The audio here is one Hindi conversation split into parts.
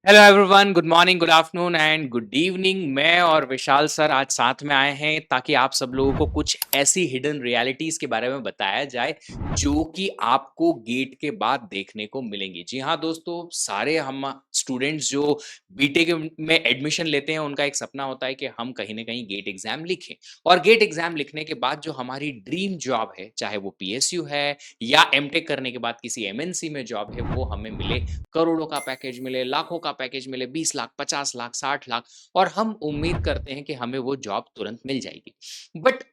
Hello everyone, good morning, good afternoon and good evening. मैं और विशाल सर आज साथ में आए हैं ताकि आप सब लोगों को कुछ ऐसी हिडन रियलिटीज के बारे में बताया जाए जो कि आपको गेट के बाद देखने को मिलेंगी। जी हाँ दोस्तों, सारे हम स्टूडेंट्स जो बीटेक में एडमिशन लेते हैं उनका एक सपना होता है कि हम कहीं ना कहीं गेट एग्जाम लिखें, और गेट एग्जाम लिखने के बाद जो हमारी ड्रीम जॉब है, चाहे वो पीएसयू है या एमटेक करने के बाद किसी एमएनसी में जॉब है, वो हमें मिले, करोड़ों का पैकेज मिले, लाखों का पैकेज मिले, 20 लाख, 50 लाख, 60 लाख, और हम उम्मीद करते हैं कि हमें वो जॉब तुरंत मिल जाएगी। बट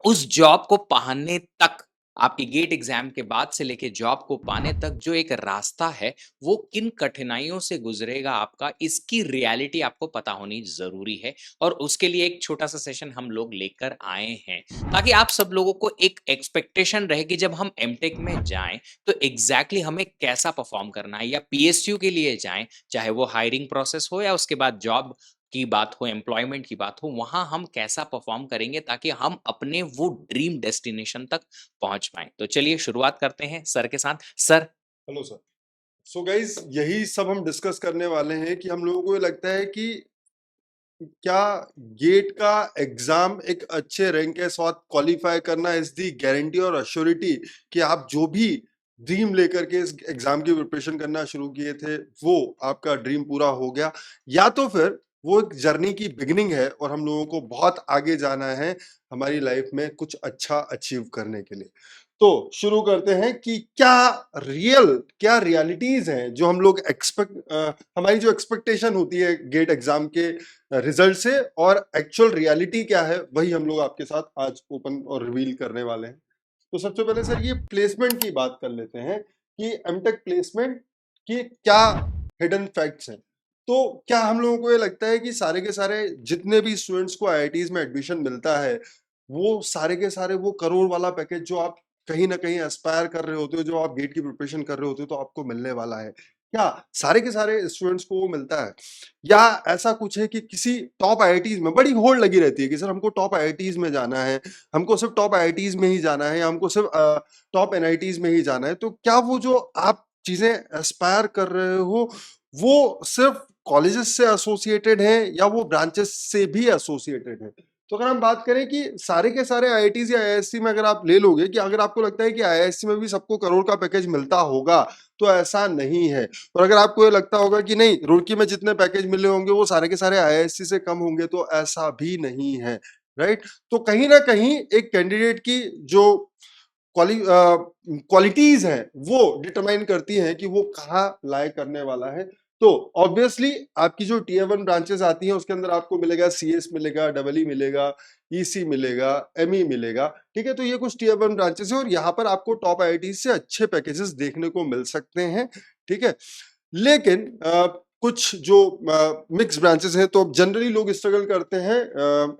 उस जॉब को पाने तक, आपके गेट एग्जाम के बाद से लेके जॉब को पाने तक जो एक रास्ता है, वो किन कठिनाइयों से गुजरेगा आपका, इसकी रियलिटी आपको पता होनी ज़रूरी है। और उसके लिए एक छोटा-सा सेशन हम लोग लेकर आए हैं, ताकि आप सब लोगों को एक एक्सपेक्टेशन रहे कि जब हम एमटेक में जाएँ, तो एग्ज़ैक्टली हमें कैसा परफ़ॉर्म करना है, या पीएसयू के लिए जाएँ, चाहे वो हायरिंग प्रोसेस हो या उसके बाद जॉब की बात हो, एम्प्लॉयमेंट की बात हो, वहाँ हम कैसा परफ़ॉर्म करेंगे ताकि हम अपने वो ड्रीम डेस्टिनेशन तक पहुँच पाएँ। तो चलिए शुरुआत करते हैं सर के साथ। Sir. Hello sir. So guys यही सब हम डिस्कस करने वाले हैं कि हम लोगों को ये लगता है कि क्या गेट का एग्जाम एक अच्छे रैंक के साथ क्वालिफाई करना इज दी गारंटी और अश्योरिटी कि आप जो भी ड्रीम लेकर के इस एग्जाम की प्रिपरेशन करना शुरू किए थे वो आपका ड्रीम पूरा हो गया, या तो फिर वो एक जर्नी की बिगिनिंग है और हम लोगों को बहुत आगे जाना है हमारी लाइफ में कुछ अच्छा अचीव करने के लिए। तो शुरू करते हैं कि क्या रियलिटीज हैं जो हम लोग हमारी जो एक्सपेक्टेशन होती है गेट एग्जाम के रिजल्ट से, और एक्चुअल रियलिटी क्या है वही हम लोग आपके साथ आज ओपन और रिवील करने वाले हैं। तो सबसे पहले सर ये प्लेसमेंट की बात कर लेते हैं कि एमटेक प्लेसमेंट की क्या हिडन फैक्ट्स हैं। तो क्या हम लोगों को ये लगता है कि सारे के सारे जितने भी स्टूडेंट्स को आईआईटीज में एडमिशन मिलता है वो सारे के सारे वो करोड़ वाला पैकेज जो आप कहीं ना कहीं एस्पायर कर रहे होते हो, जो आप गेट की प्रिपरेशन कर रहे होते हो, तो आपको मिलने वाला है? क्या सारे के सारे स्टूडेंट्स को वो मिलता है, या ऐसा कुछ है कि किसी टॉप आईआईटीज में बड़ी होड़ लगी रहती है कि सर हमको टॉप आईआईटीज में जाना है, हमको सिर्फ टॉप आईआईटीज में ही जाना है, या हमको सिर्फ टॉप एनआईटीज में ही जाना है? तो क्या वो जो आप चीजें एस्पायर कर रहे हो वो सिर्फ कॉलेजेस से एसोसिएटेड है या वो ब्रांचेस से भी एसोसिएटेड है? तो अगर हम बात करें कि सारे के सारे आईआईटीज या आईआईएससी में अगर आप ले लोगे, कि अगर आपको लगता है कि आईआईएससी में भी सबको करोड़ का पैकेज मिलता होगा, तो ऐसा नहीं है। और अगर आपको ये लगता होगा कि नहीं रुड़की में जितने पैकेज मिले होंगे वो सारे के सारे आईआईएससी से कम होंगे, तो ऐसा भी नहीं है। राइट? तो कहीं ना कहीं एक कैंडिडेट की जो क्वालिटीज हैं वो डिटरमाइन करती हैं कि वो कहाँ लाए करने वाला है। तो ऑब्वियसली आपकी जो टीयर वन ब्रांचेस आती हैं उसके अंदर आपको मिलेगा सीएस, मिलेगा डबल ई, मिलेगा ईसी, मिलेगा एमई, मिलेगा। ठीक है, तो ये कुछ टीयर वन ब्रांचेस है और यहाँ पर आपको टॉप आईआईटी से अच्छे पैकेजेस देखने को मिल सकते हैं। ठीक है, लेकिन कुछ जो मिक्स ब्रांचेस हैं तो जनरली लोग स्ट्रगल करते हैं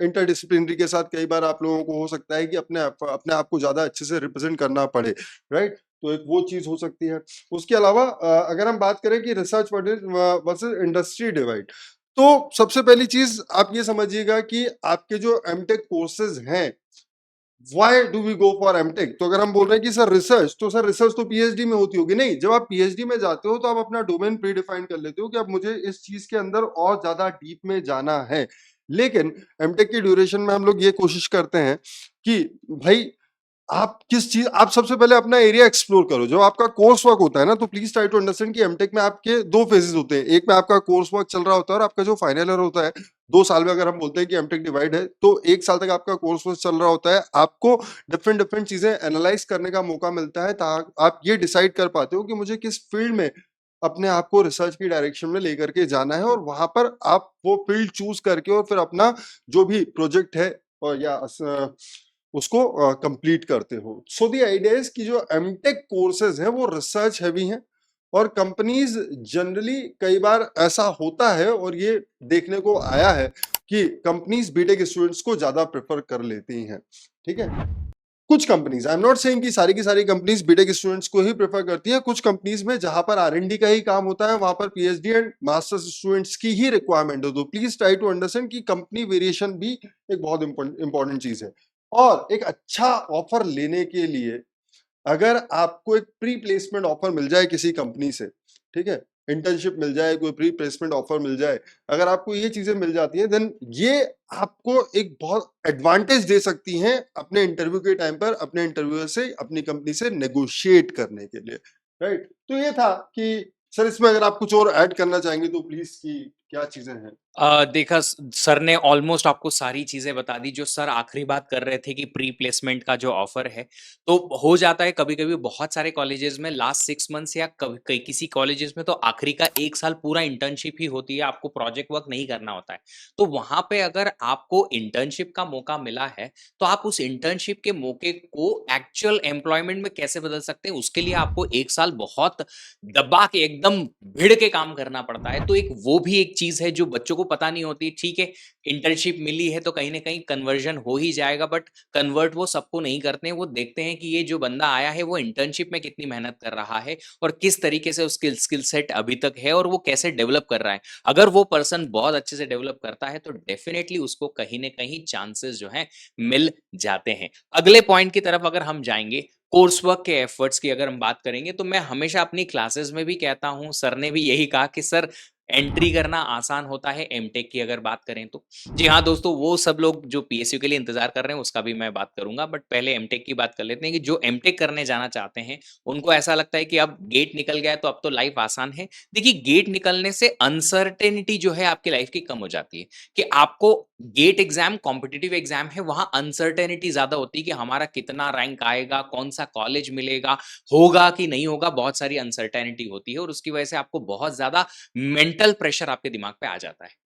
इंटरडिसिप्लिनरी के साथ। कई बार आप लोगों को हो सकता है कि अपने आप को ज्यादा अच्छे से रिप्रेजेंट करना पड़े। राइट? तो एक वो चीज हो सकती है। उसके अलावा अगर हम बात करें कि रिसर्च वर्सेस इंडस्ट्री डिवाइड, तो सबसे पहली चीज आप ये समझिएगा कि आपके जो एमटेक कोर्सेज हैं, why do we go for MTech? तो अगर हम बोल रहे हैं कि सर रिसर्च, तो सर रिसर्च तो पीएचडी में होती होगी। नहीं, जब आप पीएचडी में जाते हो तो आप अपना डोमेन प्री डिफाइन कर लेते हो कि अब मुझे इस चीज के अंदर और ज्यादा डीप में जाना है। लेकिन एमटेक की ड्यूरेशन में हम लोग ये कोशिश करते हैं कि भाई आप किस चीज, आप सबसे पहले अपना एरिया एक्सप्लोर करो। जो आपका कोर्स वर्क होता है ना, तो प्लीज ट्राई टू अंडरस्टैंड कि एमटेक में आपके दो फेजेस होते हैं। एक में आपका कोर्स वर्क चल रहा होता है और आपका जो फाइनल ईयर होता है, 2 साल में अगर हम बोलते हैं कि एमटेक डिवाइड है, तो 1 साल तक आपका कोर्स वर्क चल रहा होता है। आपको डिफरेंट डिफरेंट चीजें एनालाइज करने का मौका मिलता है ताकि आप ये डिसाइड कर पाते हो कि मुझे किस फील्ड में अपने आप को रिसर्च की डायरेक्शन में लेकर के जाना है, और वहां पर आप वो फील्ड चूज करके और फिर अपना जो भी प्रोजेक्ट है और या उसको कंप्लीट करते हो। सो द आइडिया इज कि जो एमटेक कोर्सेज हैं वो रिसर्च हैवी हैं, और कंपनीज जनरली कई बार ऐसा होता है और ये देखने को आया है कि कंपनीज बीटेक स्टूडेंट्स को ज्यादा प्रेफर कर लेती हैं। ठीक है, कुछ companies, I am not saying कि सारी की सारी कंपनीज बीटेक स्टूडेंट्स को ही प्रेफर करती है। कुछ कंपनीज में जहां पर आरएनडी का ही काम होता है वहां पर पीएचडी एंड मास्टर्स स्टूडेंट्स की ही रिक्वायरमेंट हो। तो प्लीज ट्राई टू अंडरस्टैंड कि कंपनी वेरिएशन भी एक बहुत इंपॉर्टेंट चीज है। और एक अच्छा ऑफर लेने के लिए अगर आपको एक प्री प्लेसमेंट ऑफर मिल जाए किसी कंपनी से, ठीक है, इंटर्नशिप मिल जाए, कोई प्री प्लेसमेंट ऑफर मिल जाए, अगर आपको ये चीजें मिल जाती हैं, देन ये आपको एक बहुत एडवांटेज दे सकती हैं अपने इंटरव्यू के टाइम पर अपने इंटरव्यूअर से, अपनी कंपनी से नेगोशिएट करने के लिए, राइट। तो ये था कि सर इसमें अगर आप कुछ और ऐड करना चाहेंगे तो प्लीज, की क्या चीजें हैं। देखा सर ने ऑलमोस्ट आपको सारी चीजें बता दी। जो सर आखिरी बात कर रहे थे कि प्री प्लेसमेंट का जो ऑफर है, तो हो जाता है कभी कभी बहुत सारे कॉलेजेस में लास्ट 6 मंथ्स या कभी किसी कॉलेजेस में तो आखिरी का 1 साल पूरा इंटर्नशिप ही होती है, आपको प्रोजेक्ट वर्क नहीं करना होता है। तो वहां पे अगर आपको इंटर्नशिप का मौका मिला है, तो आप उस इंटर्नशिप के मौके को एक्चुअल एम्प्लॉयमेंट में कैसे बदल सकते हैं, उसके लिए आपको 1 साल बहुत दबा के एकदम भिड़ के काम करना पड़ता है। तो एक वो भी एक चीज है जो बच्चों को पता नहीं होती। ठीक है, इंटर्नशिप मिली है तो कहीं ना कहीं कन्वर्जन हो ही जाएगा, बट कन्वर्ट वो सबको नहीं करते हैं। वो देखते हैं कि ये जो बंदा आया है वो इंटर्नशिप में कितनी मेहनत कर रहा है और किस तरीके से उसकी स्किल सेट अभी तक है और वो कैसे डेवलप कर रहा है। अगर वो पर्सन बहुत अच्छे से डेवलप करता है तो डेफिनेटली उसको कहीं ना कहीं चांसेस जो है मिल जाते हैं। अगले पॉइंट की तरफ अगर हम जाएंगे, कोर्स वर्क के एफर्ट्स की अगर हम बात करेंगे, तो मैं हमेशा अपनी क्लासेस में भी कहता हूं, सर ने भी यही कहा कि सर एंट्री करना आसान होता है एमटेक की अगर बात करें तो। जी हाँ दोस्तों, वो सब लोग जो पीएसयू के लिए इंतजार कर रहे हैं उसका भी मैं बात करूंगा, बट पहले एमटेक की बात कर लेते हैं कि जो एमटेक करने जाना चाहते हैं उनको ऐसा लगता है कि अब गेट निकल गया है तो अब तो लाइफ आसान है। देखिए, गेट निकलने से अनसर्टेनिटी जो है आपकी लाइफ की कम हो जाती है। कि आपको गेट एग्जाम कॉम्पिटिटिव एग्जाम है, वहां अनसर्टेनिटी ज्यादा होती है कि हमारा कितना रैंक आएगा, कौन सा कॉलेज मिलेगा, होगा कि नहीं होगा, बहुत सारी अनसर्टेनिटी होती है और उसकी वजह से आपको बहुत ज्यादा मेंटल प्रेशर आपके दिमाग पे आ जाता है।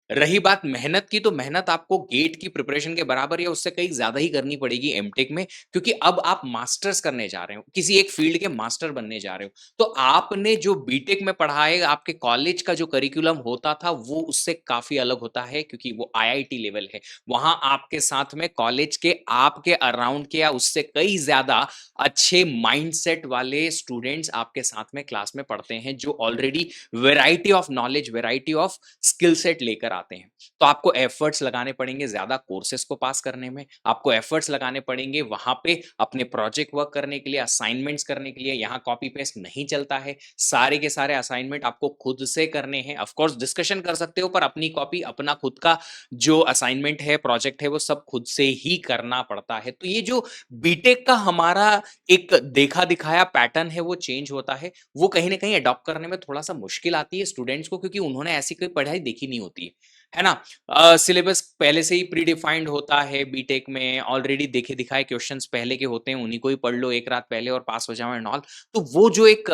रही बात मेहनत की, तो मेहनत आपको गेट की प्रिपरेशन के बराबर या उससे कहीं ज्यादा ही करनी पड़ेगी एमटेक में, क्योंकि अब आप मास्टर्स करने जा रहे हो, किसी एक फील्ड के मास्टर बनने जा रहे हो। तो आपने जो बीटेक में पढ़ा है, आपके कॉलेज का जो करिकुलम होता था वो उससे काफी अलग होता है, क्योंकि वो आईआईटी लेवल है। वहां आपके साथ में कॉलेज के आपके अराउंड के या उससे कई ज्यादा अच्छे माइंडसेट वाले स्टूडेंट्स आपके साथ में क्लास में पढ़ते हैं, जो already variety of knowledge, variety of skill set लेकर आते हैं। तो आपको एफर्ट्स लगाने पड़ेंगे ज्यादा कोर्सेज को पास करने में, आपको एफर्ट्स लगाने पड़ेंगे वहां पे अपने प्रोजेक्ट वर्क करने के लिए, असाइनमेंट्स करने के लिए। यहाँ कॉपी पेस्ट नहीं चलता है, सारे के सारे असाइनमेंट आपको खुद से करने हैं। ऑफ कोर्स डिस्कशन कर सकते हो, पर अपनी कॉपी, अपना खुद का जो असाइनमेंट है, प्रोजेक्ट है, वो सब खुद से ही करना पड़ता है। तो ये जो बीटेक का हमारा एक देखा दिखाया पैटर्न है वो चेंज होता है। वो कहीं ना कहीं अडॉप्ट करने में थोड़ा सा मुश्किल आती है स्टूडेंट्स को, क्योंकि उन्होंने ऐसी कोई पढ़ाई देखी नहीं होती है ना। सिलेबस पहले से ही प्री डिफाइंड होता है बीटेक में, ऑलरेडी देखे दिखाए क्वेश्चंस पहले के होते हैं, उन्हीं को ही पढ़ लो एक रात पहले और पास हो जाओ एंड ऑल। तो वो जो एक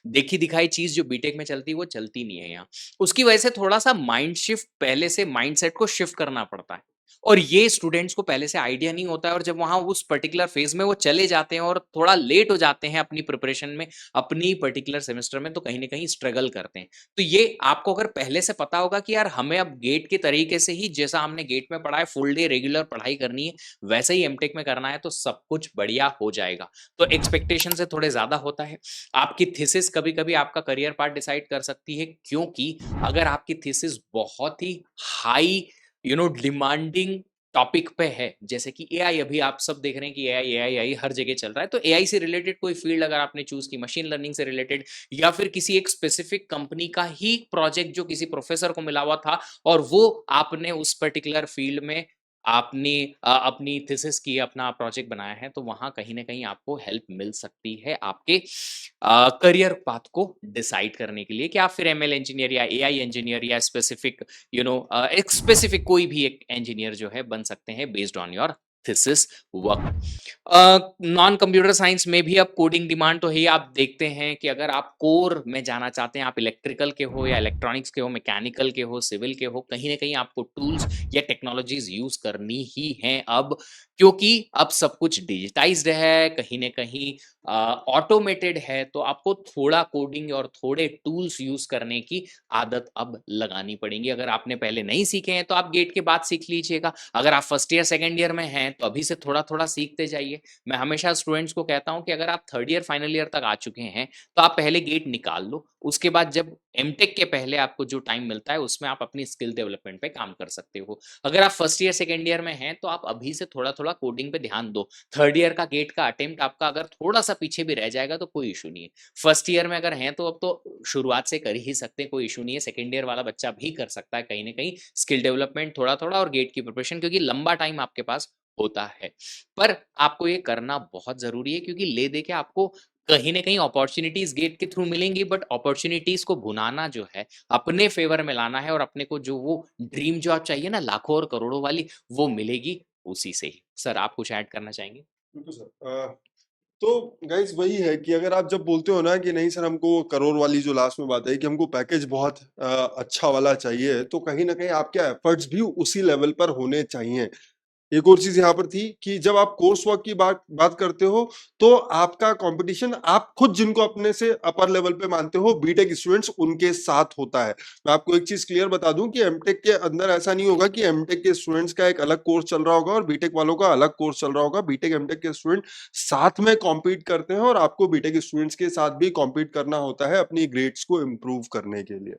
देखी दिखाई चीज जो बीटेक में चलती है वो चलती नहीं है यहाँ। उसकी वजह से थोड़ा सा माइंड शिफ्ट, पहले से माइंडसेट को शिफ्ट करना पड़ता है, और ये स्टूडेंट्स को पहले से आइडिया नहीं होता है। और जब वहां उस पर्टिकुलर फेज में वो चले जाते हैं और थोड़ा लेट हो जाते हैं अपनी प्रिपरेशन में, अपनी पर्टिकुलर सेमेस्टर में, तो कहीं ना कहीं स्ट्रगल करते हैं। तो ये आपको अगर पहले से पता होगा कि यार हमें अब गेट के तरीके से ही, जैसा हमने गेट में पढ़ा है, फुल डे रेगुलर पढ़ाई करनी है, वैसे ही एमटेक में करना है, तो सब कुछ बढ़िया हो जाएगा। तो एक्सपेक्टेशन से थोड़े ज्यादा होता है। आपकी थीसिस कभी कभी आपका करियर पार्ट डिसाइड कर सकती है, क्योंकि अगर आपकी थीसिस बहुत ही हाई डिमांडिंग टॉपिक पे है, जैसे कि एआई, अभी आप सब देख रहे हैं कि एआई एआई एआई हर जगह चल रहा है। तो एआई से रिलेटेड कोई फील्ड अगर आपने चूज की, मशीन लर्निंग से रिलेटेड, या फिर किसी एक स्पेसिफिक कंपनी का ही प्रोजेक्ट जो किसी प्रोफेसर को मिला हुआ था, और वो आपने उस पर्टिकुलर फील्ड में आपने अपनी थीसिस की, अपना प्रोजेक्ट बनाया है, तो वहां कहीं ना कहीं आपको हेल्प मिल सकती है आपके करियर पाथ को डिसाइड करने के लिए, कि आप फिर एमएल इंजीनियर या एआई इंजीनियर या स्पेसिफिक एक स्पेसिफिक कोई भी एक इंजीनियर जो है बन सकते हैं based on your thesis work. Non computer science में भी अब कोडिंग डिमांड तो है ही। आप देखते हैं कि अगर आप कोर में जाना चाहते हैं, आप इलेक्ट्रिकल के हो या इलेक्ट्रॉनिक्स के हो, मैकेनिकल के हो, सिविल के हो, कहीं ना कहीं आपको टूल्स या टेक्नोलॉजीज यूज करनी ही हैं अब, क्योंकि अब सब कुछ डिजिटाइज्ड है, कहीं ना कहीं ऑटोमेटेड है। तो आपको थोड़ा कोडिंग और थोड़े टूल्स यूज करने की आदत अब लगानी पड़ेगी। अगर आपने पहले नहीं सीखे हैं तो आप गेट के बाद सीख लीजिएगा। अगर आप फर्स्ट ईयर सेकंड ईयर में हैं तो अभी से थोड़ा-थोड़ा सीखते जाइए। मैं हमेशा स्टूडेंट्स को कहता हूँ कि अगर आप 3rd ईयर, फाइनल ईयर तक आ चुके हैं, तो आप पहले गेट निकाल लो। उसके बाद जब एमटेक के पहले आपको जो टाइम मिलता है, उसमें आप अपनी स्किल डेवलपमेंट पे काम कर सकते हो। अगर आप 1st ईयर, 2nd ईयर में हैं, तो आप अभी से थोड़ा-थोड़ा कोडिंग पे ध्यान दो। 3rd ईयर का गेट का अटेम्प्ट आपका अगर थोड़ा-सा पीछे भी रह जाएगा, तो कोई इश्यू नहीं है। 1st ईयर में अगर हैं, तो अब तो शुरुआत से कर ही सकते हैं, कोई इश्यू नहीं है। 2nd ईयर वाला बच्चा भी कर सकता है कहीं न कहीं स्किल डेवलपमेंट थोड़ा-थोड़ा और गेट की प्रिपरेशन, क्योंकि लंबा टाइम आपके पास होता है। पर आपको ये करना बहुत ज़रूरी है, क्योंकि ले दे के आपको कहीं न कहीं अपॉर्च्युनिटीज़ गेट के थ्रू मिलेंगी, बट अपॉर्च्युनिटीज़ को भुनाना जो है, अपने फ़ेवर में लाना है और अपने को जो वो ड्रीम जॉब चाहिए ना लाखों और करोड़ों वाली, वो मिलेगी उसी से ही। सर, आप कुछ ऐड करना चाहेंगे? बिल्कुल सर। तो गाइस वही है कि अगर आप जब बोलते हो ना कि नहीं सर हमको करोड़ वाली जो लास्ट में बात है कि हमको पैकेज बहुत अच्छा वाला चाहिए, तो कहीं न कहीं आपके एफर्ट्स भी उसी लेवल पर होने चाहिए। एक और चीज़ यहाँ पर थी कि जब आप कोर्स वर्क की बात बात करते हो, तो आपका कॉम्पिटिशन आप खुद जिनको अपने से अपर लेवल पे मानते हो, बीटेक स्टूडेंट्स उनके साथ होता है। मैं आपको एक चीज़ क्लियर बता दूँ कि एमटेक के अंदर ऐसा नहीं होगा कि एमटेक के स्टूडेंट्स का एक अलग कोर्स चल रहा होगा और बीटेक वालों का अलग कोर्स चल रहा होगा। बीटेक, एमटेक के स्टूडेंट साथ में कॉम्पीट करते हैं और आपको बीटेक स्टूडेंट्स के साथ भी कॉम्पीट करना होता है अपनी ग्रेड्स को इम्प्रूव करने के लिए,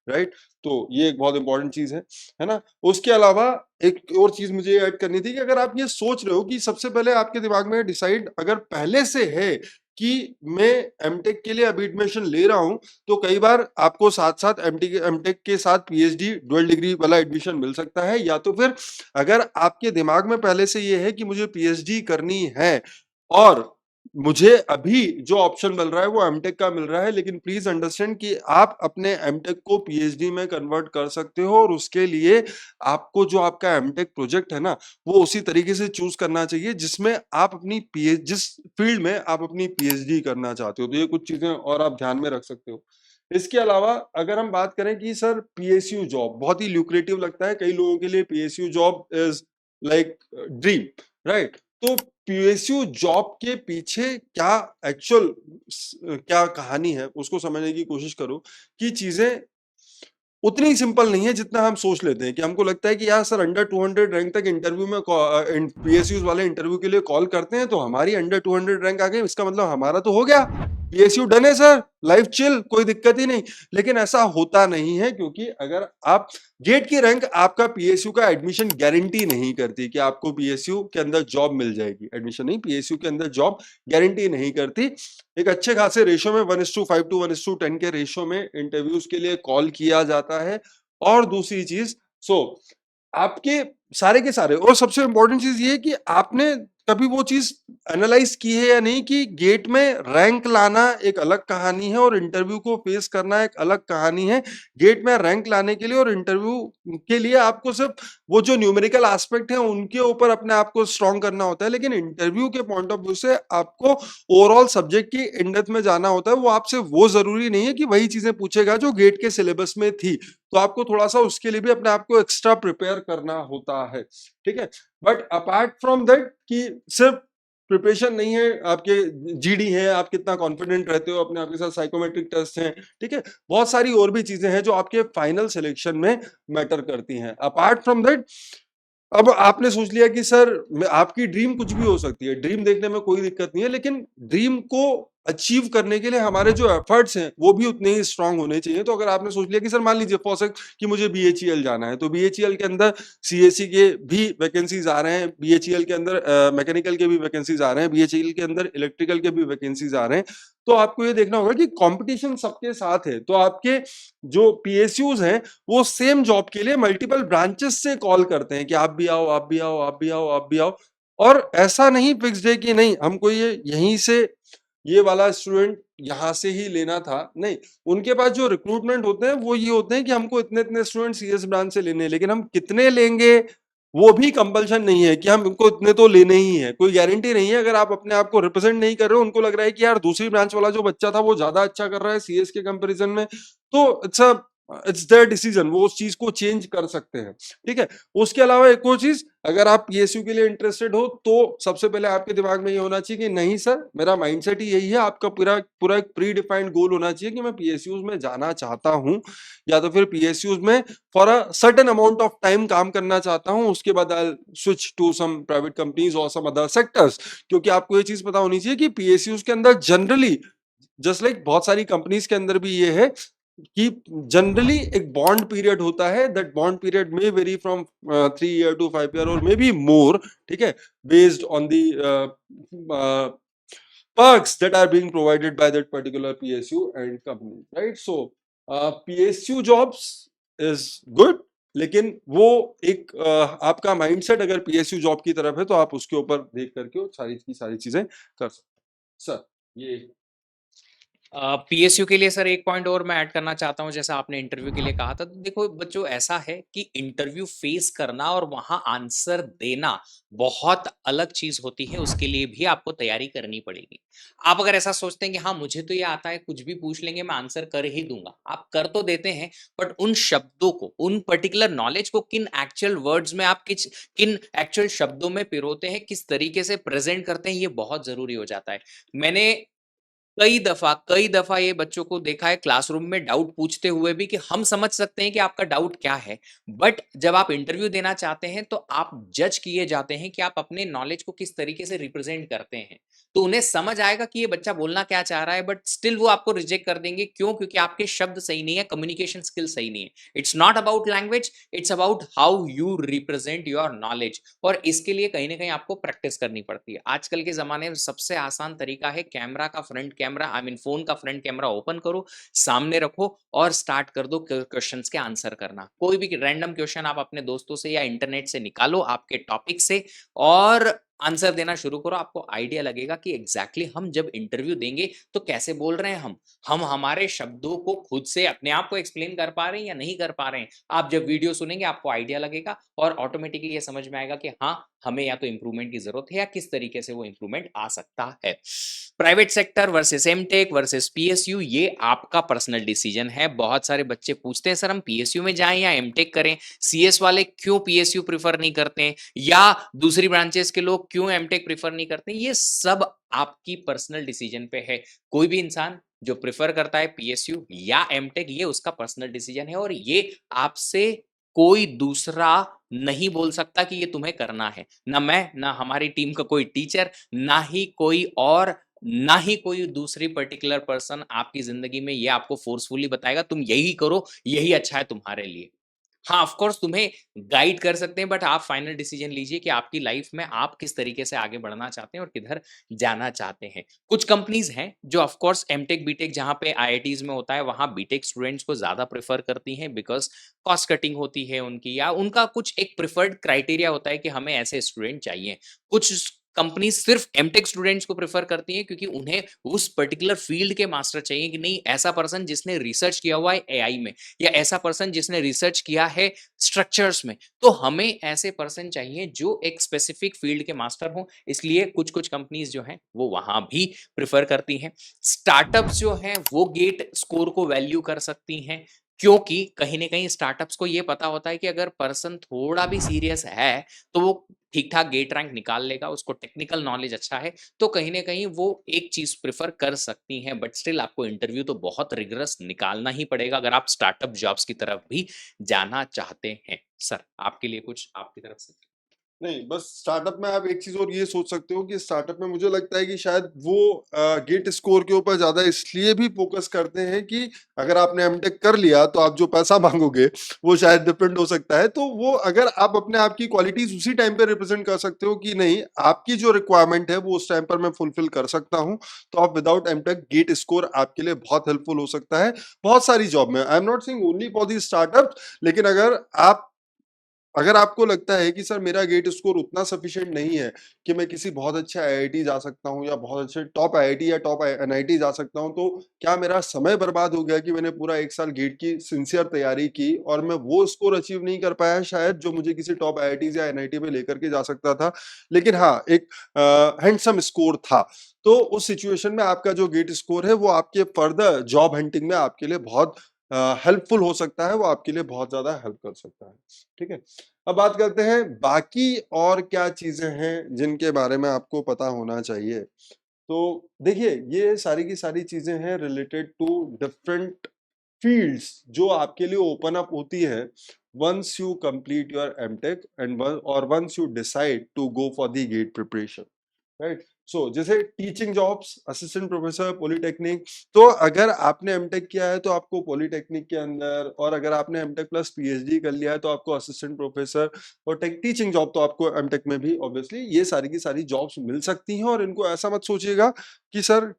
राइट? तो ये एक बहुत इंपॉर्टेंट चीज़ है ना? उसके अलावा एक और चीज़ मुझे ऐड करनी थी कि अगर आप ये सोच रहे हो कि सबसे पहले आपके दिमाग में डिसाइड अगर पहले से है कि मैं एमटेक के लिए अभी एडमिशन ले रहा हूँ, तो कई बार आपको साथ-साथ एमटेक के साथ पीएचडी डुअल डिग्री वाला एडमिशन मिल सकता है, या तो फिर अगर आपके दिमाग में पहले से ये है कि मुझे पीएचडी करनी है और मुझे अभी जो ऑप्शन मिल रहा है वो एमटेक का मिल रहा है, लेकिन प्लीज अंडरस्टैंड कि आप अपने एमटेक को पीएचडी में कन्वर्ट कर सकते हो और उसके लिए आपको जो आपका एमटेक प्रोजेक्ट है ना, वो उसी तरीके से चूज करना चाहिए जिसमें आप अपनी पीएच जिस फील्ड में आप अपनी पीएचडी करना चाहते हो। तो ये कुछ चीजें और आप ध्यान में रख सकते हो। इसके अलावा अगर हम बात करें कि सर पीएसयू जॉब बहुत ही ल्यूक्रेटिव लगता है कई लोगों के लिए, PSU job is like dream, right? तो पीएसयू जॉब के पीछे क्या एक्चुअल क्या कहानी है उसको समझने की कोशिश करो कि चीजें उतनी सिंपल नहीं है जितना हम सोच लेते हैं। कि हमको लगता है कि यार सर अंडर 200 रैंक तक इंटरव्यू में पीएसयू वाले इंटरव्यू के लिए कॉल करते हैं तो हमारी अंडर 200 रैंक आ गई, इसका मतलब हमारा तो हो गया, पीएसयू डन है सर, लाइफ चिल, कोई दिक्कत ही नहीं। लेकिन ऐसा होता नहीं है, क्योंकि अगर आप गेट की रैंक आपका पीएसयू का एडमिशन गारंटी नहीं करती कि आपको पीएसयू के अंदर जॉब मिल जाएगी। एडमिशन नहीं, पीएसयू के अंदर जॉब गारंटी नहीं करती। एक अच्छे खासे रेशो में 1:5 to 1:10 के रेशो में इंटरव्यूज के लिए कॉल किया जाता है। और दूसरी चीज, आपके सारे के सारे, और सबसे इंपॉर्टेंट चीज ये है कि आपने कभी वो चीज एनालाइज की है या नहीं कि गेट में रैंक लाना एक अलग कहानी है और इंटरव्यू को फेस करना एक अलग कहानी है। गेट में रैंक लाने के लिए और इंटरव्यू के लिए आपको सिर्फ वो जो न्यूमेरिकल एस्पेक्ट है उनके ऊपर अपने आप को स्ट्रॉन्ग करना होता है, लेकिन इंटरव्यू के पॉइंट ऑफ व्यू से आपको ओवरऑल सब्जेक्ट की इन डेप्थ में जाना होता है। वो आपसे वो जरूरी नहीं है कि वही चीजें पूछेगा जो गेट के सिलेबस में थी, तो आपको थोड़ा सा उसके लिए भी अपने आप को एक्स्ट्रा प्रिपेयर करना होता है, ठीक है? बट अपार्ट फ्रॉम दैट कि सिर्फ प्रिपरेशन नहीं है, आपके जीडी है, आप कितना कॉन्फिडेंट रहते हो अपने आप के साथ, साइकोमेट्रिक टेस्ट हैं, ठीक है? बहुत सारी और भी चीजें हैं जो आपके फाइनल सिलेक्शन में मैटर करती हैं। अपार्ट फ्रॉम दैट, अब आपने सोच लिया कि सर आपकी ड्रीम कुछ भी हो सकती है, ड्रीम देखने में कोई दिक्कत नहीं है, लेकिन ड्रीम को अचीव करने के लिए हमारे जो एफर्ट्स हैं वो भी उतने ही स्ट्रांग होने चाहिए। तो अगर आपने सोच लिया कि सर मान लीजिए फॉर कि मुझे बीएचईएल जाना है, तो बीएचईएल के अंदर सीएससी के भी वैकेंसीज आ रहे हैं, बीएचईएल के अंदर मैकेनिकल के भी वैकेंसीज आ रहे हैं, बीएचईएल के अंदर इलेक्ट्रिकल के भी वैकेंसीज आ रहे हैं। तो आपको ये देखना होगा कि कंपटीशन सबके साथ है, तो आपके जो पीएसयूज हैं वो सेम जॉब के लिए मल्टीपल ब्रांचेस से कॉल करते हैं कि आप भी आओ, आप भी आओ, आप भी आओ, आप भी आओ। और ऐसा नहीं फिक्स्ड है कि नहीं हमको ये यहीं से ये वाला स्टूडेंट यहाँ से ही लेना था, नहीं। उनके पास जो रिक्रूटमेंट होते हैं वो ये होते हैं कि हमको इतने इतने स्टूडेंट सीएस ब्रांच से लेने हैं, लेकिन हम कितने लेंगे वो भी कंपल्शन नहीं है कि हम इनको इतने तो लेने ही है, कोई गारंटी नहीं है। अगर आप अपने आप को रिप्रेजेंट नहीं कर रहे हो, उनको लग रहा है कि यार दूसरी ब्रांच वाला जो बच्चा था वो ज्यादा अच्छा कर रहा है सीएस के कंपैरिजन में, तो it's a it's there decision, वो उस चीज को चेंज कर सकते हैं, ठीक है। उसके अलावा एक और चीज, अगर आप पीएसयू के लिए इंटरेस्टेड हो तो सबसे पहले आपके दिमाग में ये होना चाहिए कि नहीं सर, मेरा माइंडसेट ही यही है, आपका पूरा पूरा एक प्री डिफाइंड गोल होना चाहिए कि मैं पीएसयूज में जाना चाहता हूँ, या तो फिर पीएसयूज में for a certain amount of time काम करना चाहता हूँ, उसके बाद I switch to some private companies और सम अदर सेक्टर्स। क्योंकि आपको ये चीज पता होनी चाहिए कि पीएसयूज के अंदर जनरली, जस्ट लाइक बहुत सारी कंपनीज के अंदर भी ये है कि जनरली एक बॉन्ड पीरियड होता है, दैट बॉन्ड पीरियड में vary from 3 year to 5 year और मे बी मोर, ठीक है, based on the perks that are being provided by that particular PSU and company, right? So PSU jobs is good, लेकिन वो एक आपका माइंडसेट अगर पीएसयू जॉब की तरफ है तो आप उसके ऊपर देख करके वो सारी की सारी चीजें कर सकते हैं। सर ये पीएसयू के लिए सर एक पॉइंट और मैं ऐड करना चाहता हूँ, जैसा आपने इंटरव्यू के लिए कहा था। तो देखो बच्चों, ऐसा है कि इंटरव्यू फेस करना और वहाँ आंसर देना बहुत अलग चीज़ होती है, उसके लिए भी आपको तैयारी करनी पड़ेगी। आप अगर ऐसा सोचते हैं कि हाँ, मुझे तो ये आता है, कुछ भी पूछ लेंगे मैं आंसर कर ही दूँगा, आप कर तो देते हैं, बट उन शब्दों को, उन पर्टिकुलर नॉलेज को किन एक्चुअल वर्ड्स में आप किन एक्चुअल शब्दों में पिरोते हैं, किस तरीके से प्रेज़ेंट करते हैं, ये बहुत ज़रूरी हो जाता है। मैंने कई दफा ये बच्चों को देखा है क्लासरूम में डाउट पूछते हुए भी, कि हम समझ सकते हैं कि आपका डाउट क्या है, बट जब आप इंटरव्यू देना चाहते हैं तो आप जज किए जाते हैं कि आप अपने नॉलेज को किस तरीके से रिप्रेजेंट करते हैं। तो उन्हें समझ आएगा कि ये बच्चा बोलना क्या चाह रहा है, बट स्टिल वो आपको रिजेक्ट कर देंगे। क्यों? क्योंकि आपके शब्द सही नहीं है, कम्युनिकेशन स्किल सही नहीं है। It's not about language, it's about how you represent your knowledge. और इसके लिए कहीं ना कहीं आपको प्रैक्टिस करनी पड़ती है। आजकल के जमाने में सबसे आसान तरीका है, कैमरा का front camera, I mean phone का फ्रंट कैमरा ओपन करो, सामने रखो और स्टार्ट कर दो क्वेश्चंस के आंसर करना। कोई भी रैंडम क्वेश्चन आप अपने दोस्तों से या इंटरनेट से निकालो, आपके टॉपिक से, और आंसर देना शुरू करो। आपको आइडिया लगेगा कि एग्जैक्टली हम जब इंटरव्यू देंगे तो कैसे बोल रहे हैं, हम हमारे शब्दों को खुद से अपने आप को एक्सप्लेन कर पा रहे हैं या नहीं कर पा रहे हैं। आप जब वीडियो सुनेंगे आपको आइडिया लगेगा और ऑटोमेटिकली ये समझ में आएगा कि हाँ, हमें या तो इंप्रूवमेंट की जरूरत है या किस तरीके से वो इंप्रूवमेंट आ सकता है। Private sector versus MTech versus PSU, ये आपका पर्सनल डिसीजन है। बहुत सारे बच्चे पूछते हैं सर हम पीएसयू में जाएं या एमटेक करें, सीएस वाले क्यों पीएसयू प्रीफर नहीं करते हैं, या दूसरी ब्रांचेस के लोग क्यों एमटेक प्रीफर नहीं करते। ये सब आपकी पर्सनल डिसीजन पे है। कोई भी इंसान जो प्रेफर करता है पीएसयू या एमटेक, ये उसका पर्सनल डिसीजन है और ये आपसे कोई दूसरा नहीं बोल सकता कि ये तुम्हें करना है। ना मैं, ना हमारी टीम का कोई टीचर, ना ही कोई और, ना ही कोई दूसरी पर्टिकुलर पर्सन आपकी जिंदगी में ये आपको फोर्सफुली बताएगा तुम यही करो, यही अच्छा है तुम्हारे लिए। हाँ, ऑफ कोर्स तुम्हें गाइड कर सकते हैं, बट आप फाइनल डिसीजन लीजिए कि आपकी लाइफ में आप किस तरीके से आगे बढ़ना चाहते हैं और किधर जाना चाहते हैं। कुछ कंपनीज हैं जो ऑफ कोर्स एमटेक बीटेक जहाँ पे आईआईटीज में होता है, वहाँ बीटेक स्टूडेंट्स को ज्यादा प्रेफर करती हैं, बिकॉज कॉस्ट कटिंग होती है उनकी, या उनका कुछ एक प्रिफर्ड क्राइटेरिया होता है कि हमें ऐसे स्टूडेंट चाहिए। कुछ कंपनी सिर्फ एमटेक स्टूडेंट्स को प्रेफर करती हैं क्योंकि उन्हें उस पर्टिकुलर फील्ड के मास्टर चाहिए, कि नहीं ऐसा पर्सन जिसने रिसर्च किया हुआ है एआई में, या ऐसा पर्सन जिसने रिसर्च किया है स्ट्रक्चर्स में। तो हमें ऐसे पर्सन चाहिए जो एक स्पेसिफिक फील्ड के मास्टर हो। इसलिए कुछ कुछ कंपनीज जो हैं वो वहां भी प्रिफर करती हैं। स्टार्टअप्स जो हैं वो गेट स्कोर को वैल्यू कर सकती हैं, क्योंकि कहीं ना कहीं स्टार्टअप्स को ये पता होता है कि अगर पर्सन थोड़ा भी सीरियस है तो वो ठीक ठाक गेट रैंक निकाल लेगा, उसको टेक्निकल नॉलेज अच्छा है, तो कहीं ना कहीं वो एक चीज प्रिफर कर सकती हैं। बट स्टिल आपको इंटरव्यू तो बहुत रिगरस निकालना ही पड़ेगा अगर आप स्टार्टअप जॉब्स की तरफ भी जाना चाहते हैं। सर आपके लिए कुछ आपकी तरफ से? नहीं, बस स्टार्टअप में आप एक चीज और ये सोच सकते हो कि स्टार्टअप में मुझे लगता है कि शायद वो गेट स्कोर के ऊपर ज्यादा इसलिए भी फोकस करते हैं कि अगर आपने एमटेक कर लिया तो आप जो पैसा मांगोगे वो शायद डिफरेंट हो सकता है। तो वो अगर आप अपने आप की क्वालिटीज उसी टाइम पे रिप्रेजेंट कर सकते हो कि नहीं, आपकी जो रिक्वायरमेंट है वो उस टाइम पर मैं फुलफिल कर सकता हूँ, तो आप विदाउट एमटेक गेट स्कोर आपके लिए बहुत हेल्पफुल हो सकता है बहुत सारी जॉब में। I am not saying only for the startup, लेकिन अगर आपको लगता है कि सर मेरा गेट स्कोर उतना सफिशिएंट नहीं है कि मैं किसी बहुत अच्छे आईआईटी जा सकता हूँ या बहुत अच्छे टॉप आईआईटी या टॉप एनआईटी जा सकता हूँ, तो क्या मेरा समय बर्बाद हो गया कि मैंने पूरा 1 साल गेट की सिंसियर तैयारी की और मैं वो स्कोर अचीव नहीं कर पाया शायद जो मुझे किसी टॉप आईआईटी या एनआईटी में लेकर के जा सकता था, लेकिन हाँ एक हैंडसम स्कोर था। तो उस सिचुएशन में आपका जो गेट स्कोर है वो आपके फर्दर जॉब हंटिंग में आपके लिए बहुत हेल्पफुल हो सकता है, वो आपके लिए बहुत ज्यादा हेल्प कर सकता है। ठीक है, अब बात करते हैं बाकी और क्या चीजें हैं जिनके बारे में आपको पता होना चाहिए। तो देखिए, ये सारी की सारी चीजें हैं रिलेटेड टू डिफरेंट फील्ड्स जो आपके लिए ओपन अप होती है once you complete your MTech and और once you decide to go for the GATE preparation, right. So जैसे teaching jobs, assistant professor, polytechnic. तो अगर आपने एमटेक किया है तो आपको पॉलिटेक्निक के अंदर, और अगर आपने एमटेक प्लस पीएचडी कर लिया है तो आपको असिस्टेंट प्रोफेसर और टीचिंग जॉब तो आपको एमटेक में भी ऑब्वियसली ये सारी की सारी जॉब्स मिल सकती हैं। और इनको ऐसा मत सोचिएगा कि सर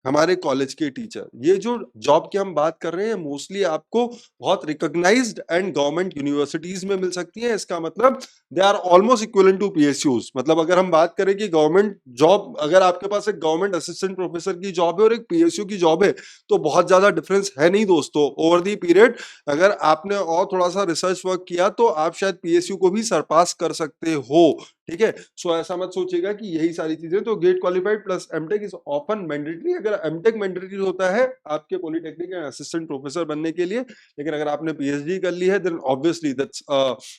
हमारे कॉलेज के टीचर, ये जो जॉब की हम बात कर रहे हैं मोस्टली आपको बहुत रिकॉग्नाइज्ड एंड गवर्नमेंट यूनिवर्सिटीज में मिल सकती है। इसका मतलब they are almost equivalent to PSUs. मतलब अगर हम बात करें कि गवर्नमेंट जॉब, अगर आपके पास एक गवर्नमेंट असिस्टेंट प्रोफेसर की जॉब है और एक पीएसयू की जॉब है, तो बहुत ज्यादा डिफरेंस है नहीं दोस्तों। ओवर दी पीरियड अगर आपने और थोड़ा सा रिसर्च वर्क किया तो आप शायद पीएसयू को भी सरपास कर सकते हो। ठीक है, सो ऐसा मत सोचिएगा कि यही सारी चीजें। तो GATE qualified plus MTech is often mandatory. अगर एमटेक मैंडेटरी होता है आपके पॉलिटेक्निक एंड असिस्टेंट प्रोफेसर बनने के लिए, लेकिन अगर आपने पीएचडी कर ली है then obviously that's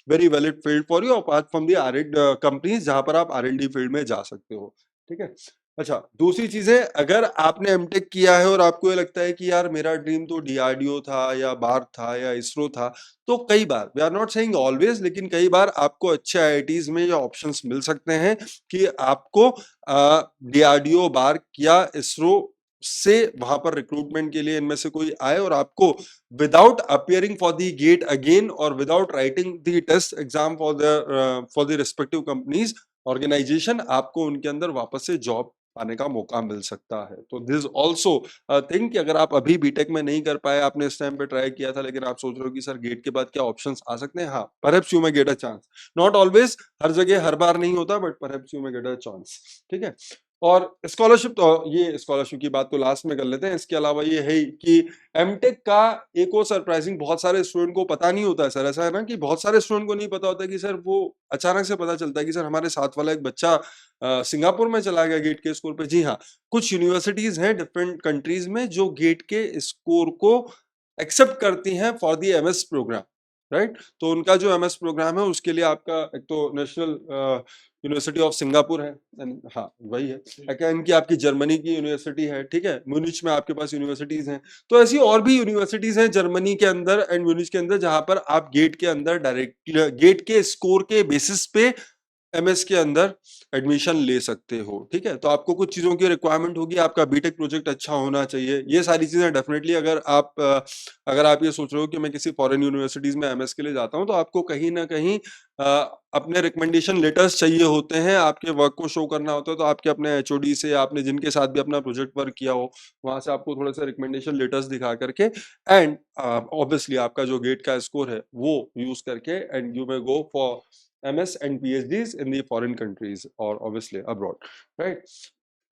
very valid field for you, apart from the R and companies जहां पर आप आर एंड डी फील्ड में जा सकते हो। ठीक है, अच्छा दूसरी चीजें, अगर आपने एमटेक किया है और आपको ये लगता है कि यार मेरा ड्रीम तो डीआरडीओ था या बार था या इसरो था, तो कई बार, we are not saying always, लेकिन कई बार आपको अच्छे आईआईटीज में ये ऑप्शंस मिल सकते हैं कि आपको डीआरडीओ, बार्क या इसरो से वहां पर रिक्रूटमेंट के लिए इनमें से कोई आए और आपको without appearing for the GATE again और without writing the test exam for the respective companies organisation, आपको उनके अंदर वापस से जॉब पाने का मौका मिल सकता है। तो दिस ऑल्सो थिंक कि अगर आप अभी बीटेक में नहीं कर पाए, आपने इस टाइम पे ट्राई किया था, लेकिन आप सोच रहे हो कि सर गेट के बाद क्या ऑप्शंस आ सकते हैं, हाँ, perhaps you may get a chance. Not always, हर जगह हर बार नहीं होता, but perhaps you may get a chance. ठीक है, और स्कॉलरशिप, तो ये स्कॉलरशिप की बात तो लास्ट में कर लेते हैं। इसके अलावा ये है कि एमटेक का एक और सरप्राइजिंग, बहुत सारे स्टूडेंट को पता नहीं होता है सर। ऐसा है ना कि बहुत सारे स्टूडेंट को नहीं पता होता है कि सर, वो अचानक से पता चलता है कि सर हमारे साथ वाला एक बच्चा सिंगापुर में चला गया गेट के स्कोर पे। जी हाँ, कुछ यूनिवर्सिटीज हैं डिफरेंट कंट्रीज में जो गेट के स्कोर को एक्सेप्ट करती हैं for the MS program, right. तो उनका जो एमएस प्रोग्राम है उसके लिए आपका एक तो नेशनल यूनिवर्सिटी ऑफ सिंगापुर है, हाँ वही है। इनकी आपकी जर्मनी की यूनिवर्सिटी है, ठीक है, म्यूनिच में आपके पास यूनिवर्सिटीज हैं। तो ऐसी और भी यूनिवर्सिटीज हैं जर्मनी के अंदर एंड म्यूनिच के अंदर, जहां पर आप गेट के अंदर डायरेक्ट गेट के स्कोर के बेसिस पे एमएस के अंदर एडमिशन ले सकते हो। ठीक है, तो आपको कुछ चीजों की रिक्वायरमेंट होगी, आपका बीटेक प्रोजेक्ट अच्छा होना चाहिए, ये सारी चीजें डेफिनेटली। अगर आप ये सोच रहे हो कि मैं किसी फॉरेन यूनिवर्सिटीज में एमएस के लिए जाता हूं, तो आपको कहीं ना कहीं अपने रिकमेंडेशन लेटर्स चाहिए होते हैं, आपके वर्क को शो करना होता है। तो आपके अपने एचओडी से, आपने जिनके साथ भी अपना प्रोजेक्ट वर्क किया हो, वहां से आपको थोड़े से रिकमेंडेशन लेटर्स दिखा करके एंड ऑब्वियसली आपका जो गेट का स्कोर है वो यूज करके and you may go for MS and PhDs in the foreign countries or obviously abroad, right?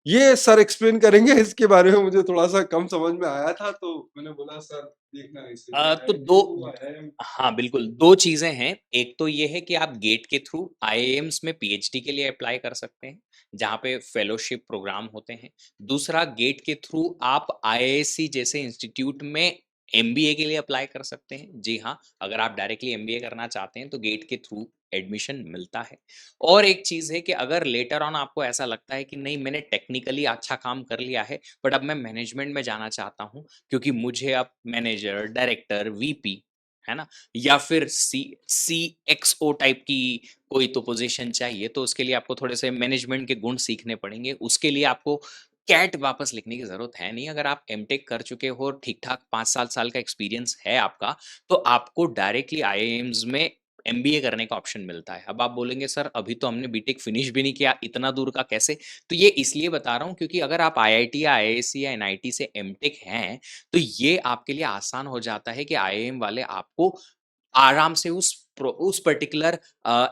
ये सर एक्सप्लेन करेंगे, इसके बारे में मुझे थोड़ा सा कम समझ में आया था, तो मैंने बोला सर देखना इसे कि तो IIT IIM। हाँ बिल्कुल, 2 चीज़ें हैं। एक तो ये है कि आप गेट के थ्रू आईआईएम्स में पीएचडी के लिए अप्लाई कर सकते हैं, जहाँ पे फेलोशिप प्रोग्राम होते हैं। दूसरा, गेट के थ्रू आप आईआईएससी जैसे इंस्टीट्यूट में एमबीए के लिए अप्लाई कर सकते हैं। जी हाँ, अगर आप डायरेक्टली एमबीए करना चाहते हैं तो गेट के थ्रू एडमिशन मिलता है। और एक चीज़ है कि अगर लेटर ऑन आपको ऐसा लगता है कि नहीं, मैंने टेक्निकली अच्छा काम कर लिया है, बट अब मैं मैनेजमेंट में जाना चाहता हूँ, क्योंकि मुझे अब मैनेजर, डायरेक्टर, वीपी, है ना? या फिर सीएक्सओ टाइप की कोई तो पोज़ीशन चाहिए, तो उसके लिए आपको थोड़े से मैनेजमेंट के गुण सीखने पड़ेंगे। उसके लिए आपको कैट वापस लिखने की ज़रूरत है नहीं। अगर आप एमटेक कर चुके हो और ठीक-ठाक 5-7 साल का एक्सपीरियंस है आपका, तो आपको डायरेक्टली आईआईएम्स में एमबीए करने का ऑप्शन मिलता है। अब आप बोलेंगे सर अभी तो हमने बीटेक फिनिश भी नहीं किया, इतना दूर का कैसे? तो ये इसलिए बता रहा हूँ क्योंकि अगर आप आईआईटी या आईआईएससी या एनआईटी से एमटेक हैं, तो ये आपके लिए आसान हो जाता है कि आईआईएम वाले आपको आराम से उस पर्टिकुलर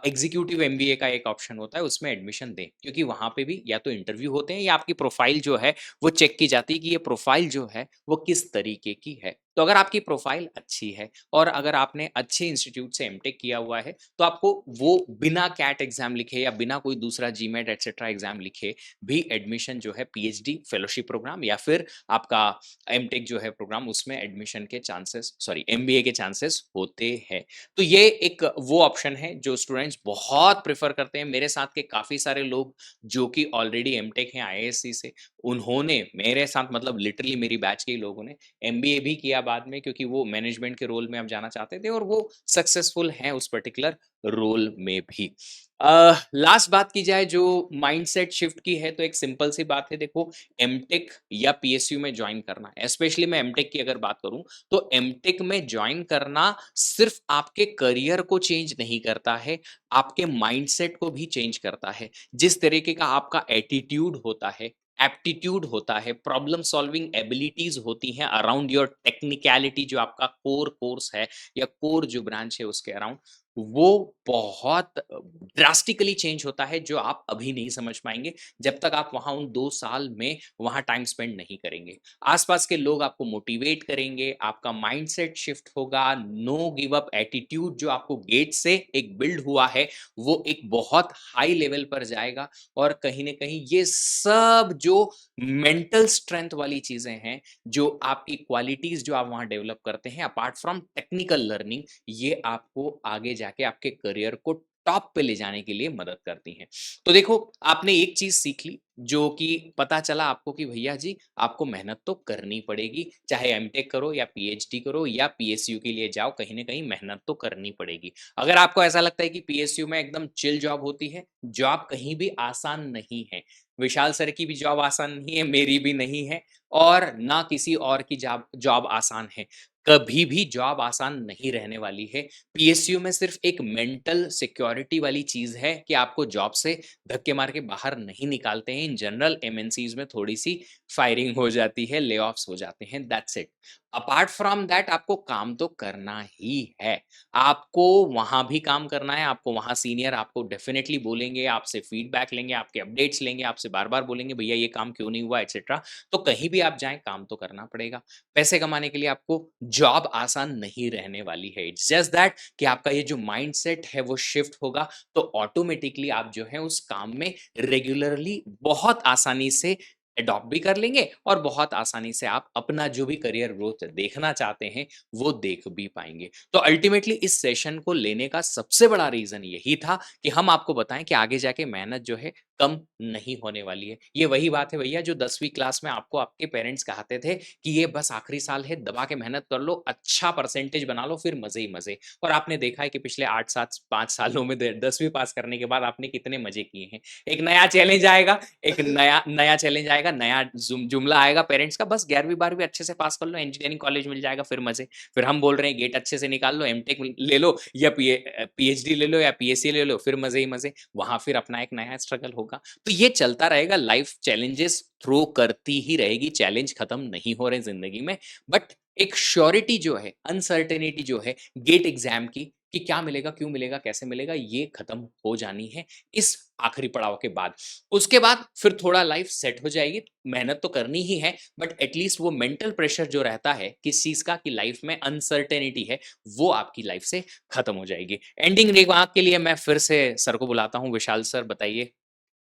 एग्जीक्यूटिव एमबीए का एक ऑप्शन होता है, उसमें एडमिशन दें। क्योंकि वहाँ पे भी या तो इंटरव्यू होते हैं या आपकी प्रोफाइल जो है वो चेक की जाती है कि ये प्रोफाइल जो है वो किस तरीके की है। तो अगर आपकी प्रोफाइल अच्छी है और अगर आपने अच्छे इंस्टीट्यूट से एमटेक किया हुआ है, तो आपको वो बिना कैट एग्जाम लिखे या बिना कोई दूसरा जीमेट एटसेट्रा एग्जाम लिखे भी एडमिशन जो है पीएचडी फेलोशिप प्रोग्राम या फिर आपका एमटेक जो है प्रोग्राम, उसमें एडमिशन के चांसेस, सॉरी एमबीए के चांसेस होते हैं। तो ये एक वो ऑप्शन है जो स्टूडेंट्स बहुत प्रेफर करते हैं। मेरे साथ के काफी सारे लोग जो कि ऑलरेडी एमटेक हैं आईआईएससी से, उन्होंने मेरे साथ मतलब लिटरली मेरी बैच के ही लोगों ने एमबीए भी किया बाद में, क्योंकि वो मैनेजमेंट के रोल में अब जाना चाहते थे और वो सक्सेसफुल हैं उस पर्टिकुलर रोल में भी। लास्ट बात की जाए जो माइंडसेट शिफ्ट की है, तो एक सिंपल सी बात है, देखो एमटेक या पीएसयू में ज्वाइन करना, स्पेशली मैं एमटेक की अगर बात करूं, तो एमटेक में ज्वाइन करना सिर्फ आपके करियर को चेंज नहीं करता है, आपके माइंडसेट को भी चेंज करता है। जिस तरीके का आपका एटीट्यूड होता है, एप्टीट्यूड होता है, प्रॉब्लम सॉल्विंग एबिलिटीज होती हैं अराउंड योर टेक्निकलिटी, जो आपका कोर कोर्स है या कोर जो ब्रांच है उसके अराउंड, वो बहुत ड्रास्टिकली चेंज होता है, जो आप अभी नहीं समझ पाएंगे जब तक आप वहां उन 2 साल में वहां टाइम स्पेंड नहीं करेंगे। आसपास के लोग आपको मोटिवेट करेंगे, आपका माइंडसेट शिफ्ट होगा, नो गिव अप एटीट्यूड जो आपको गेट से एक बिल्ड हुआ है वो एक बहुत हाई लेवल पर जाएगा। और कहीं ना कहीं ये सब जो मेंटल स्ट्रेंथ वाली चीजें हैं, जो आपकी क्वालिटीज जो आप वहां डेवलप करते हैं अपार्ट फ्रॉम टेक्निकल लर्निंग, ये आपको आगे जाके आपके करियर को टॉप पे ले जाने के लिए मदद करती हैं। तो देखो, आपने एक चीज सीख ली, जो कि पता चला आपको कि भैया जी आपको मेहनत तो करनी पड़ेगी, चाहे एमटेक करो या पीएचडी करो या पीएसयू के लिए जाओ, कहीं ना कहीं मेहनत तो करनी पड़ेगी। अगर आपको ऐसा लगता है कि पीएसयू में एकदम चिल जॉब होती है, जॉब कहीं भी आसान नहीं है। विशाल सर की भी जॉब आसान नहीं है, मेरी भी नहीं है, और ना किसी और की जॉब जॉब आसान है। कभी भी जॉब आसान नहीं रहने वाली है। पीएसयू में सिर्फ एक मेंटल सिक्योरिटी वाली चीज है कि आपको जॉब से धक्के मार के बाहर नहीं निकालते हैं। इन जनरल एमएनसीज में थोड़ी सी फायरिंग हो जाती है, ले ऑफ्स हो जाते हैं, that's it. Apart from that आपको काम तो करना ही है, आपको वहां भी काम करना है। आपको वहां सीनियर आपको डेफिनेटली बोलेंगे, आपसे फीडबैक लेंगे, आपके अपडेट्स लेंगे, आपसे बार बार बोलेंगे भैया ये काम क्यों नहीं हुआ एक्सेट्रा। तो कहीं भी आप जाएं काम तो करना पड़ेगा। पैसे कमाने के लिए आपको जॉब आसान नहीं रहने वाली है। इट्स जस्ट दैट कि आपका ये जो माइंडसेट है वो शिफ्ट होगा, तो ऑटोमेटिकली आप जो है उस काम में रेगुलरली बहुत आसानी से अडॉप्ट भी कर लेंगे और बहुत आसानी से आप अपना जो भी करियर ग्रोथ देखना चाहते हैं वो देख भी पाएंगे। तो अल्टीमेटली इस सेशन को लेने का सबसे बड़ा रीजन यही था कि हम आपको बताएं कि आगे जाके मेहनत जो है कम नहीं होने वाली है। ये वही बात है भैया जो 10वीं क्लास में आपको आपके पेरेंट्स कहते थे कि ये बस आखिरी साल है, दबा के मेहनत कर लो, अच्छा परसेंटेज बना लो, फिर मजे ही मजे। और आपने देखा है कि पिछले 8 7 5 सालों में 10वीं पास करने के बाद आपने कितने मजे किए हैं। एक नया चैलेंज आएगा, एक नया नया चैलेंज आएगा, नया जुमला आएगा पेरेंट्स का, बस 11वीं 12वीं अच्छे से पास कर लो, इंजीनियरिंग कॉलेज मिल जाएगा, फिर मजे। फिर हम बोल रहे हैं गेट अच्छे से निकाल लो, एमटेक ले लो या पीएचडी ले लो या पीएससी ले लो, फिर मजे ही मजे। वहां फिर अपना एक नया स्ट्रगल होगा। तो ये चलता रहेगा, लाइफ चैलेंजेस थ्रो करती ही रहेगी, चैलेंज खत्म नहीं हो रहे जिंदगी में। बट एक श्योरिटी जो है, अनसर्टेनिटी जो है गेट एग्जाम की, कि क्या मिलेगा, क्यों मिलेगा, कैसे मिलेगा, ये खत्म हो जानी है इस आखिरी पड़ाव के बाद। उसके बाद फिर थोड़ा लाइफ सेट हो जाएगी। मेहनत तो करनी ही है, बट एटलीस्ट वो मेंटल प्रेशर जो रहता है किस चीज का, कि लाइफ में अनसर्टेनिटी है, वो आपकी लाइफ से खत्म हो जाएगी। एंडिंग रिमार्क के लिए मैं फिर से सर को बुलाता हूँ। विशाल सर बताइए।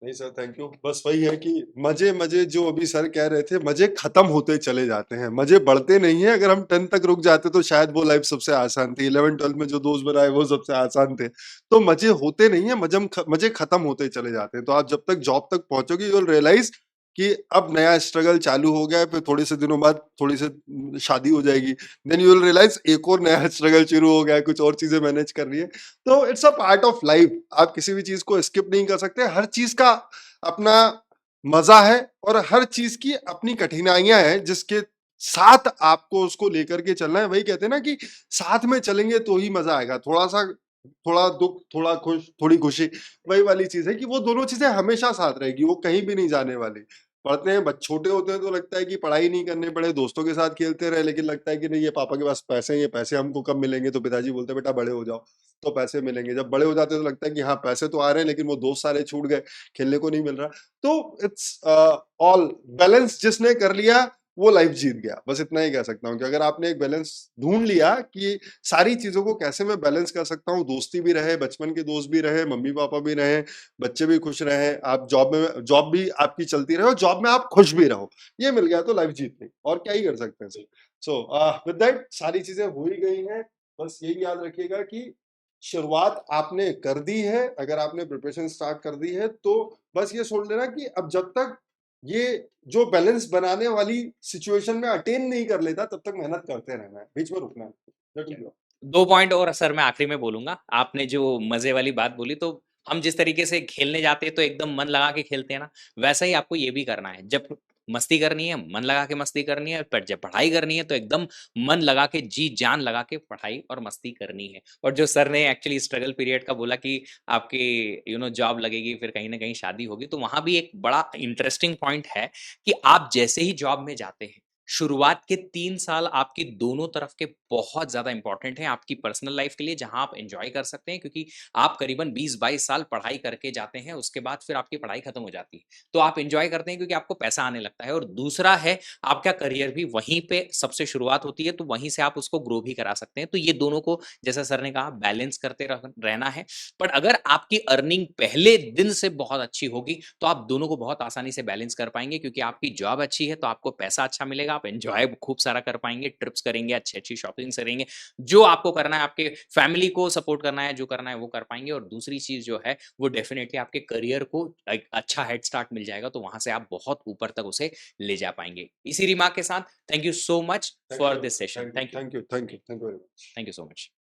नहीं सर, थैंक यू। बस वही है कि मजे मजे जो अभी सर कह रहे थे, मजे खत्म होते चले जाते हैं, मजे बढ़ते नहीं है। अगर हम 10 तक रुक जाते तो शायद वो लाइफ सबसे आसान थी, 11 12 में जो दोस्त बनाए वो सबसे आसान थे। तो मजे होते नहीं है, मजे खत्म होते चले जाते हैं। तो आप जब तक जॉब तक पहुंचोगे यू विल रियलाइज कि अब नया स्ट्रगल चालू हो गया है। फिर थोड़े से दिनों बाद थोड़ी से शादी हो जाएगी, देन यू विल रियलाइज एक और नया स्ट्रगल शुरू हो गया है, कुछ और चीजें मैनेज कर रही है। तो it's a part of life, आप किसी भी चीज को स्किप नहीं कर सकते। हर चीज का अपना मजा है और हर चीज की अपनी कठिनाइयां हैं, जिसके साथ आपको उसको लेकर के चलना है। वही कहते हैं ना कि साथ में चलेंगे तो ही मजा आएगा। थोड़ा सा, थोड़ा दुख, थोड़ा खुश, थोड़ी खुशी, वही वाली चीज है कि वो दोनों चीजें हमेशा साथ रहेगी, वो कहीं भी नहीं जाने वाली। पढ़ते हैं, छोटे होते हैं तो लगता है कि पढ़ाई नहीं करनी पड़े, दोस्तों के साथ खेलते रहे, लेकिन लगता है कि नहीं, ये पापा के पास पैसे हैं, ये पैसे हमको कब मिलेंगे। तो पिताजी बोलते हैं बेटा बड़े हो जाओ तो पैसे मिलेंगे। जब बड़े हो जाते हैं तो लगता है कि हाँ पैसे तो आ रहे हैं, लेकिन वो दोस्त सारे छूट गए, खेलने को नहीं मिल रहा। तो इट्स ऑल बैलेंस जिसने कर लिया वो लाइफ जीत गया। बस इतना ही कह सकता हूँ कि अगर आपने एक बैलेंस ढूँढ लिया कि सारी चीज़ों को कैसे मैं बैलेंस कर सकता हूँ, दोस्ती भी रहे, बचपन के दोस्त भी रहे, मम्मी-पापा भी रहें, बच्चे भी खुश रहें, आप जॉब भी आपकी चलती रहे और जॉब में आप खुश भी रहो। ये मिल गया तो लाइफ जीत गई और क्या ही कर सकते हैं। सो विद दैट सारी चीज़ें हो ही गई हैं। बस यही याद रखिएगा कि शुरुआत आपने कर दी है, अगर आपने प्रिपरेशन स्टार्ट कर दी है, तो बस ये सोच लेना कि अब जब तक ये जो बैलेंस बनाने वाली सिचुएशन में अटेन नहीं कर लेता, तब तक मेहनत करते रहना है, बीच में रुकना नहीं। That is all. 2 पॉइंट और सर मैं आखिरी में बोलूँगा। आपने जो मज़े वाली बात बोली तो हम जिस तरीके से खेलने जाते हैं तो एकदम मन लगा के खेलते हैं ना, वैसा ही आपको ये भी करना है। जब मस्ती करनी है, मन लगा के मस्ती करनी है, पर जब पढ़ाई करनी है तो एकदम मन लगा के, जी-जान लगा के पढ़ाई और मस्ती करनी है। और जो सर ने एक्चुअली स्ट्रगल पीरियड का बोला कि आपकी जॉब लगेगी, फिर कहीं न कहीं शादी होगी, तो वहाँ भी एक बड़ा इंटरेस्टिंग पॉइंट है कि आप जैसे ही जॉब में जाते हैं, शुरुआत के 3 साल आपकी दोनों तरफ के बहुत ज़्यादा इम्पोर्टेंट हैं आपकी पर्सनल लाइफ़ के लिए, जहाँ आप एन्जॉय कर सकते हैं क्योंकि आप करीबन 20-22 साल पढ़ाई करके जाते हैं, उसके बाद फिर आपकी पढ़ाई खत्म हो जाती है। तो आप एन्जॉय करते हैं क्योंकि आपको पैसा आने लगता है और दूसरा है, आपका करियर भी वहीं पे सबसे शुरुआत होती है, तो वहीं से आप उसको ग्रो भी करा सकते हैं। तो ये दोनों को जैसा सर ने कहा बैलेंस करते रहना है। बट अगर आपकी अर्निंग पहले दिन से बहुत अच्छी होगी, तो आप दोनों को बहुत आसानी से बैलेंस कर पाएँगे क्योंकि आपकी जॉब अच्छी है, तो आपको पैसा अच्छा मिलेगा, आप एन्जॉय खूब सारा कर पाएँगे, ट्रिप्स करेंगे, अच्छी-अच्छी शॉपिंग्स करेंगे। जो आपको करना है, आपके फैमिली को सपोर्ट करना है, जो करना है वो कर पाएँगे और दूसरी चीज़ जो है, वो डेफ़िनेटली आपके करियर को एक अच्छा हेड स्टार्ट मिल जाएगा, तो वहाँ से आप बहुत ऊपर तक उसे ले जा पाएँगे। इसी रिमार्क के साथ thank you so much thank for you, this session. Thank you, thank you. Thank you, thank you, thank you very much. Thank you so much.